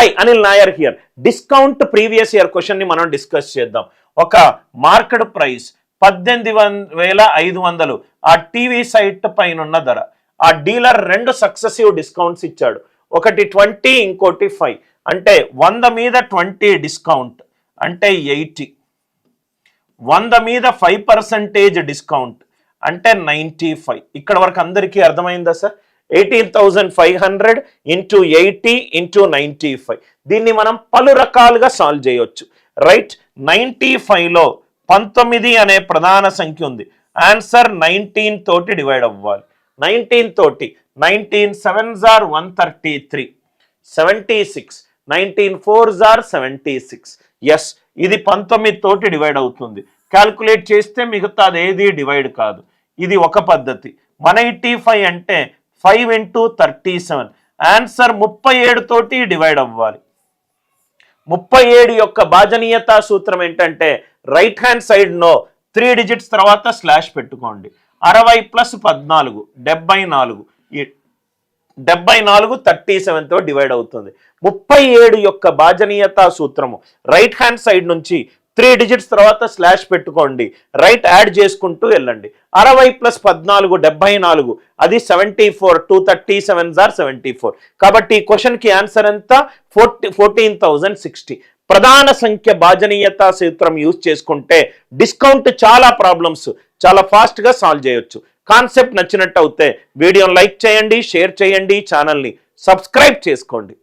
Hi Anil Nair here. Discount previous year question ని మనం discuss చేద్దాం. ఒక మార్కెట్ ప్రైస్ 18,500 ఆ టీవీ సైట్ పైన ఉన్న ధర. ఆ డీలర్ 2 సక్సెసివ్ డిస్కౌంట్స్ ఇచ్చాడు. ఒకటి 20, ఇంకోటి 5. అంటే 100 మీద 20 డిస్కౌంట్ అంటే 80. 100 మీద 5% డిస్కౌంట్ అంటే 95. ఇక్కడ వరకు అందరికీ అర్థమైందా సార్? 18,500 into 80 into 95. దీన్ని మనం పలు రకాలుగా సాల్వ్ చేయొచ్చు. రైట్, 95లో 19 అనే ప్రధాన సంఖ్య ఉంది. ఆన్సర్ 19 తోటి డివైడ్ అవ్వాలి. 19 తోటి 19 7s are 133, 76, 19 4s are 76. Yes, ఇది 19 తోటి డివైడ్ అవుతుంది. క్యాల్కులేట్ చేస్తే మిగతాది ఏది డివైడ్ కాదు. ఇది ఒక పద్ధతి. 185 అంటే 5 ఇంటూ 37. ఆన్సర్ 37 తోటి డివైడ్ అవ్వాలి. 37 యొక్క భాజనీయత సూత్రం ఏంటంటే రైట్ హ్యాండ్ సైడ్ నో 3 డిజిట్స్ తర్వాత స్లాష్ పెట్టుకోండి. 60 ప్లస్ 14 74. 74 37 తో డివైడ్ అవుతుంది. 37 యొక్క భాజనీయత సూత్రము రైట్ హ్యాండ్ సైడ్ నుంచి 3 డిజిట్స్ తర్వాత స్లాష్ పెట్టుకోండి. రైట్ యాడ్ చేసుకుంటూ వెళ్ళండి. 60 ప్లస్ 14 74, అది 74. 237s are 74. కాబట్టి ఈ క్వశ్చన్కి ఆన్సర్ ఎంత? 14,060. ప్రధాన సంఖ్య భాజనీయత సూత్రం యూజ్ చేసుకుంటే డిస్కౌంట్ చాలా ప్రాబ్లమ్స్ చాలా ఫాస్ట్గా సాల్వ్ చేయొచ్చు. కాన్సెప్ట్ నచ్చినట్టు అయితే వీడియోని లైక్ చేయండి, షేర్ చేయండి, ఛానల్ని సబ్స్క్రైబ్ చేసుకోండి.